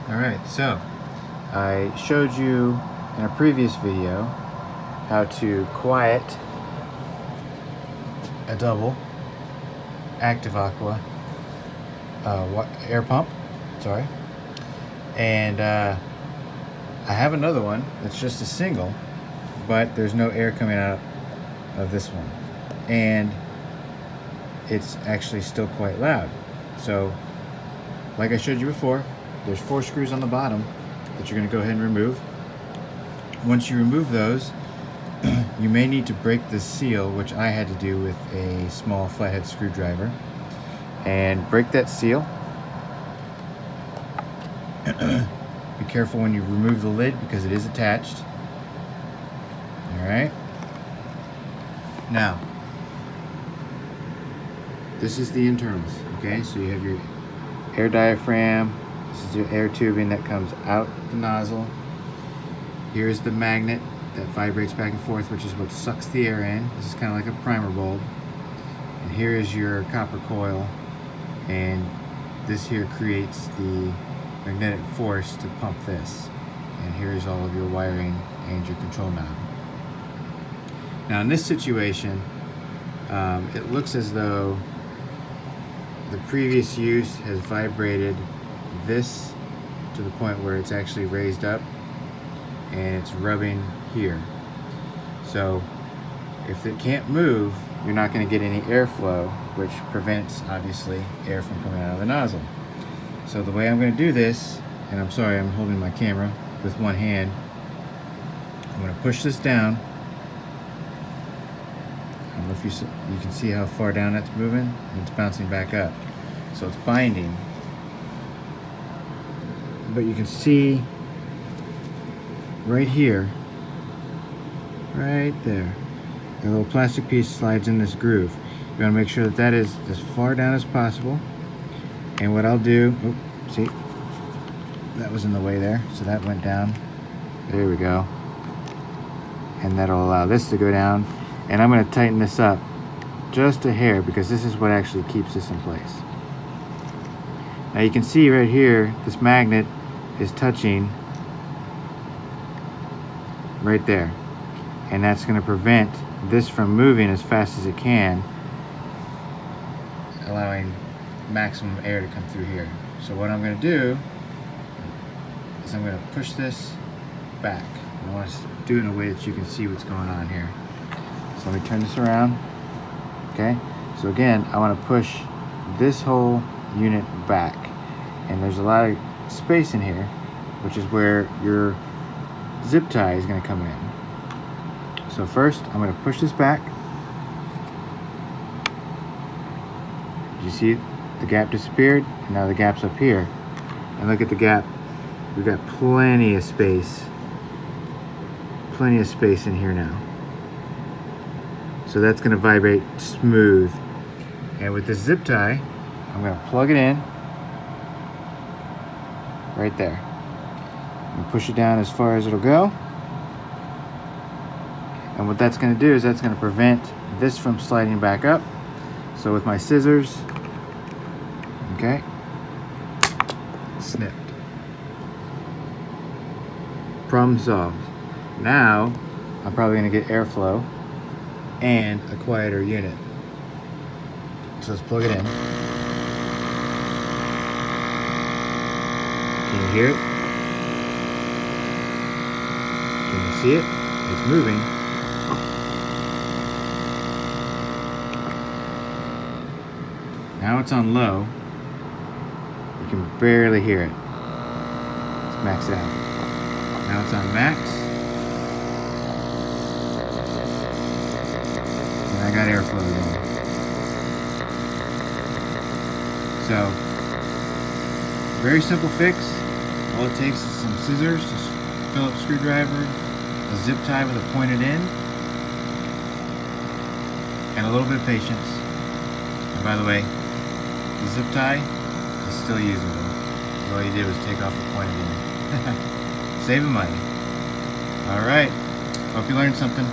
Alright, so I showed you in a previous video how to quiet a double active Aqua air pump, and I have another one that's just a single, but there's no air coming out of this one, and it's actually still quite loud. So like I showed you before, there's 4 screws on the bottom that you're going to go ahead and remove. Once you remove those, you may need to break the seal, which I had to do with a small flathead screwdriver, and break that seal. Be careful when you remove the lid because it is attached. Alright. Now, this is the internals, okay? So you have your air diaphragm. This is your air tubing that comes out the nozzle. Here's the magnet that vibrates back and forth, which is what sucks the air in. This is kind of like a primer bulb. And here is your copper coil, and this here creates the magnetic force to pump this. And here's all of your wiring and your control knob. Now in this situation, it looks as though the previous use has vibrated this to the point where it's actually raised up and it's rubbing here. So if it can't move, you're not going to get any airflow, which prevents obviously air from coming out of the nozzle. So the way I'm going to do this, and I'm sorry I'm holding my camera with one hand, I'm going to push this down. I don't know if you can see how far down that's moving, and it's bouncing back up. So it's binding. But you can see right here, right there, the little plastic piece slides in this groove. You want to make sure that that is as far down as possible. And what I'll do, see, that was in the way there, so that went down. There we go. And that'll allow this to go down. And I'm going to tighten this up just a hair because this is what actually keeps this in place. Now you can see right here, this magnet is touching right there. And that's going to prevent this from moving as fast as it can, allowing maximum air to come through here. So what I'm going to do is I'm going to push this back. I want to do it in a way that you can see what's going on here. So let me turn this around. Okay, so again, I want to push this whole unit back, and there's a lot of space in here, which is where your zip tie is going to come in. So first, I'm going to push this back. You see the gap disappeared, and now the gap's up here. And look at the gap. We've got plenty of space. Plenty of space in here now. So that's going to vibrate smooth. And with this zip tie, I'm going to plug it in right there. I'm going to push it down as far as it'll go. And what that's going to do is that's going to prevent this from sliding back up. So with my scissors, okay, snipped. Problem solved. Now I'm probably going to get airflow and a quieter unit. So let's plug it in. Can you hear it? Can you see it? It's moving. Now it's on low. You can barely hear it. Let's max it out. Now it's on max. And I got airflow going. So, very simple fix. All it takes is some scissors, just Phillips screwdriver, a zip tie with a pointed end, and a little bit of patience. And by the way, the zip tie is still usable. All you did was take off the pointed end. Saving money. Alright, hope you learned something.